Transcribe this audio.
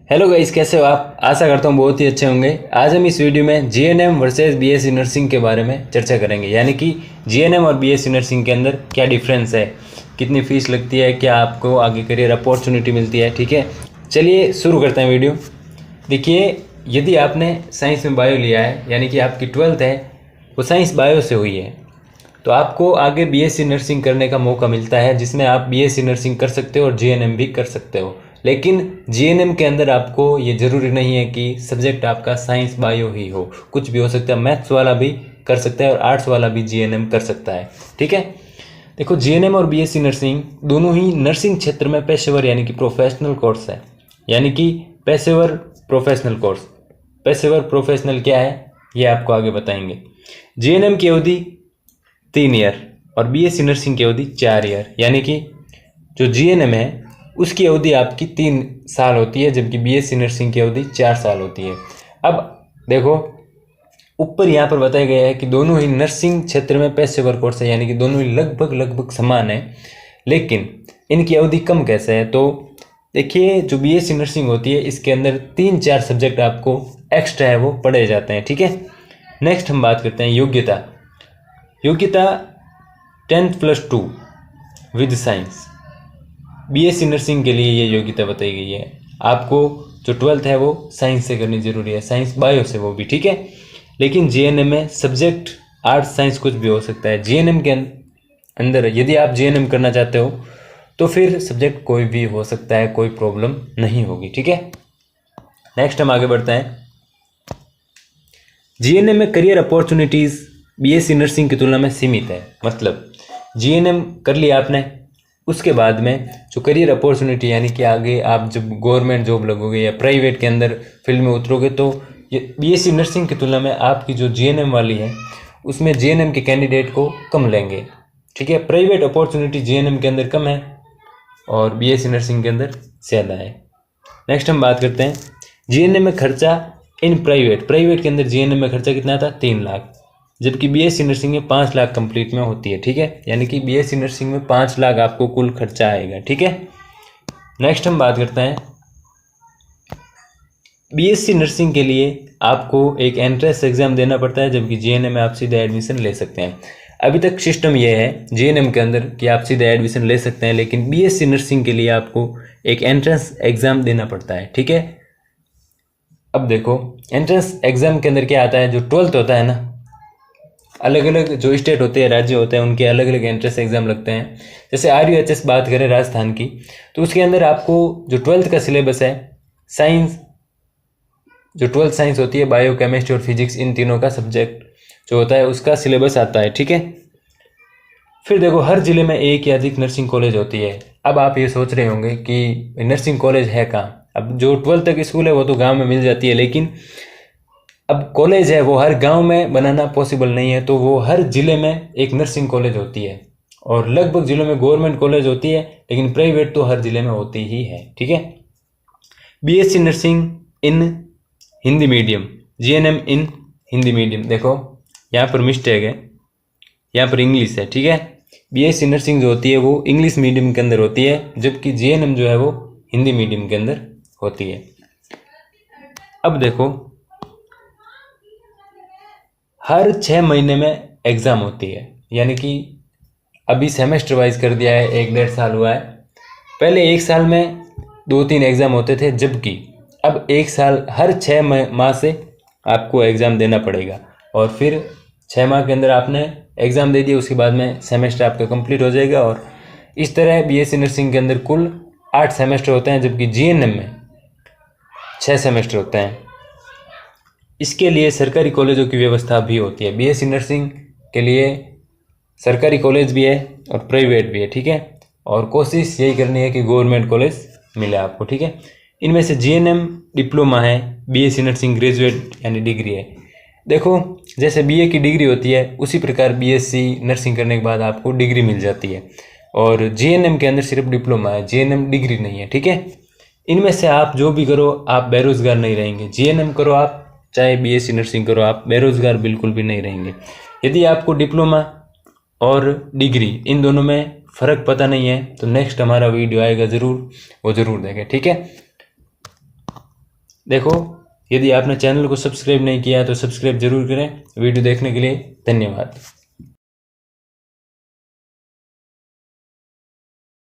Hello guys, कैसे हो आप? आशा करता हूँ बहुत ही अच्छे होंगे। आज हम इस वीडियो में जीएनएम वर्सेस बीएससी नर्सिंग के बारे में चर्चा करेंगे, यानी कि जीएनएम और बीएससी नर्सिंग के अंदर क्या डिफरेंस है, कितनी फीस लगती है, क्या आपको आगे करियर अपॉर्चुनिटी मिलती है। ठीक है, चलिए शुरू करते हैं वीडियो। देखिए, यदि आपने साइंस में बायो लिया है, यानी कि आपकी 12th है वो साइंस बायो से हुई है, तो आपको आगे बीएससी नर्सिंग करने का मौका मिलता है, जिसमें आप बीएससी नर्सिंग कर सकते हो और जीएनएम भी कर सकते हो। लेकिन जीएनएम के अंदर आपको ये ज़रूरी नहीं है कि सब्जेक्ट आपका साइंस बायो ही हो, कुछ भी हो सकता है। मैथ्स वाला भी कर सकता है और आर्ट्स वाला भी जीएनएम कर सकता है। ठीक है, देखो, जीएनएम और बीएससी नर्सिंग दोनों ही नर्सिंग क्षेत्र में पेशेवर यानी कि प्रोफेशनल कोर्स है, यानी कि पेशेवर प्रोफेशनल कोर्स। पेशेवर प्रोफेशनल क्या है ये आपको आगे बताएंगे। जीएनएम की अवधि 3 ईयर और बीएससी नर्सिंग की अवधि 4 ईयर, यानी कि जो जीएनएम है उसकी अवधि आपकी 3 साल होती है, जबकि बीएससी नर्सिंग की अवधि 4 साल होती है। अब देखो, ऊपर यहाँ पर बताया गया है कि दोनों ही नर्सिंग क्षेत्र में पेशेवर कोर्स है, यानी कि दोनों ही लगभग समान है, लेकिन इनकी अवधि कम कैसे है। तो देखिए, जो बीएससी नर्सिंग होती है इसके अंदर 3-4 सब्जेक्ट आपको एक्स्ट्रा है वो पढ़े जाते हैं। ठीक है, नेक्स्ट हम बात करते हैं योग्यता। योग्यता 10th + 2 with science. BSc nursing के लिए ये योग्यता बताई गई है। आपको जो 12th है वो साइंस से करनी जरूरी है, साइंस बायो से वो भी। ठीक है, लेकिन जीएनएम में सब्जेक्ट आर्ट्स साइंस कुछ भी हो सकता है। जीएनएम के अंदर यदि आप जीएनएम करना चाहते हो तो फिर सब्जेक्ट कोई भी हो सकता है, कोई प्रॉब्लम नहीं होगी। ठीक है, नेक्स्ट हम आगे बढ़ते हैं। जीएनएम में करियर अपॉर्चुनिटीज़ बीएससी नर्सिंग की तुलना में सीमित है। मतलब जीएनएम कर लिया आपने, उसके बाद में जो करियर अपॉर्चुनिटी, यानी कि आगे आप जब गवर्नमेंट जॉब लगोगे या प्राइवेट के अंदर फील्ड में उतरोगे, तो ये बीएससी नर्सिंग की तुलना में आपकी जो जीएनएम वाली है उसमें जीएनएम के कैंडिडेट को कम लेंगे। ठीक है, प्राइवेट अपॉर्चुनिटी जीएनएम के अंदर कम है और बीएससी नर्सिंग के अंदर ज़्यादा है। नेक्स्ट हम बात करते हैं जीएनएम में खर्चा इन प्राइवेट के अंदर जीएनएम में खर्चा कितना था? 3 लाख, जबकि बीएससी नर्सिंग में 5 लाख कंप्लीट में होती है। ठीक है, यानी कि बीएससी नर्सिंग में 5 लाख आपको कुल खर्चा आएगा। ठीक है, नेक्स्ट हम बात करते हैं बीएससी नर्सिंग के लिए आपको एक एंट्रेंस एग्जाम देना पड़ता है, जबकि जीएनएम में आप सीधे एडमिशन ले सकते हैं। अभी तक सिस्टम ये है जीएनएम के अंदर कि आप सीधे एडमिशन ले सकते हैं, लेकिन बीएससी नर्सिंग के लिए आपको एक एंट्रेंस एग्जाम देना पड़ता है। ठीक है, अब देखो, एंट्रेंस एग्जाम के अंदर क्या आता है, जो 12th होता है ना, अलग अलग जो स्टेट होते हैं, राज्य होते हैं, उनके अलग अलग एंट्रेंस एग्जाम लगते हैं। जैसे RUHS बात करें राजस्थान की, तो उसके अंदर आपको जो 12th का सिलेबस है, साइंस, जो 12th साइंस होती है, बायो, केमिस्ट्री और फिजिक्स, इन तीनों का सब्जेक्ट जो होता है उसका सिलेबस आता है। ठीक है, फिर देखो, हर जिले में एक या अधिक नर्सिंग कॉलेज होती है। अब आप ये सोच रहे होंगे कि नर्सिंग कॉलेज है कहाँ? अब जो 12th तक स्कूल है वो तो गाँव में मिल जाती है, लेकिन अब कॉलेज है वो हर गांव में बनाना पॉसिबल नहीं है, तो वो हर ज़िले में एक नर्सिंग कॉलेज होती है, और लगभग ज़िलों में गवर्नमेंट कॉलेज होती है, लेकिन प्राइवेट तो हर ज़िले में होती ही है। ठीक है, बीएससी नर्सिंग इन हिंदी मीडियम, जीएनएम इन हिंदी मीडियम। देखो, यहाँ पर मिस्टेक है, यहाँ पर इंग्लिश है। ठीक है, बीएससी नर्सिंग जो होती है वो इंग्लिश मीडियम के अंदर होती है, जबकि जीएनएम जो है वो हिंदी मीडियम के अंदर होती है। अब देखो, हर 6 महीने में एग्ज़ाम होती है, यानी कि अभी सेमेस्टर वाइज कर दिया है, 1-1.5 साल हुआ है। पहले 1 साल में 2-3 एग्ज़ाम होते थे, जबकि अब 1 साल हर 6 माह से आपको एग्ज़ाम देना पड़ेगा, और फिर 6 माह के अंदर आपने एग्ज़ाम दे दिया, उसके बाद में सेमेस्टर आपका कंप्लीट हो जाएगा। और इस तरह बीएससी नर्सिंग के अंदर कुल 8 सेमेस्टर होते हैं, जबकि जीएनएम में 6 सेमेस्टर होते हैं। इसके लिए सरकारी कॉलेजों की व्यवस्था भी होती है। बीएससी नर्सिंग के लिए सरकारी कॉलेज भी है और प्राइवेट भी है। ठीक है, और कोशिश यही करनी है कि गवर्नमेंट कॉलेज मिले आपको। ठीक है, इनमें से जीएनएम डिप्लोमा है, बीएससी नर्सिंग ग्रेजुएट यानी डिग्री है। देखो, जैसे बीए की डिग्री होती है, उसी प्रकार बीएससी नर्सिंग करने के बाद आपको डिग्री मिल जाती है, और जीएनएम के अंदर सिर्फ डिप्लोमा है, जीएनएम डिग्री नहीं है। ठीक है, इनमें से आप जो भी करो आप बेरोजगार नहीं रहेंगे। जीएनएम करो आप, चाहे बीएससी नर्सिंग करो आप, बेरोजगार बिल्कुल भी नहीं रहेंगे। यदि आपको डिप्लोमा और डिग्री इन दोनों में फ़र्क पता नहीं है तो नेक्स्ट हमारा वीडियो आएगा ज़रूर, वो ज़रूर देखें। ठीक है, देखो, यदि आपने चैनल को सब्सक्राइब नहीं किया तो सब्सक्राइब जरूर करें। वीडियो देखने के लिए धन्यवाद।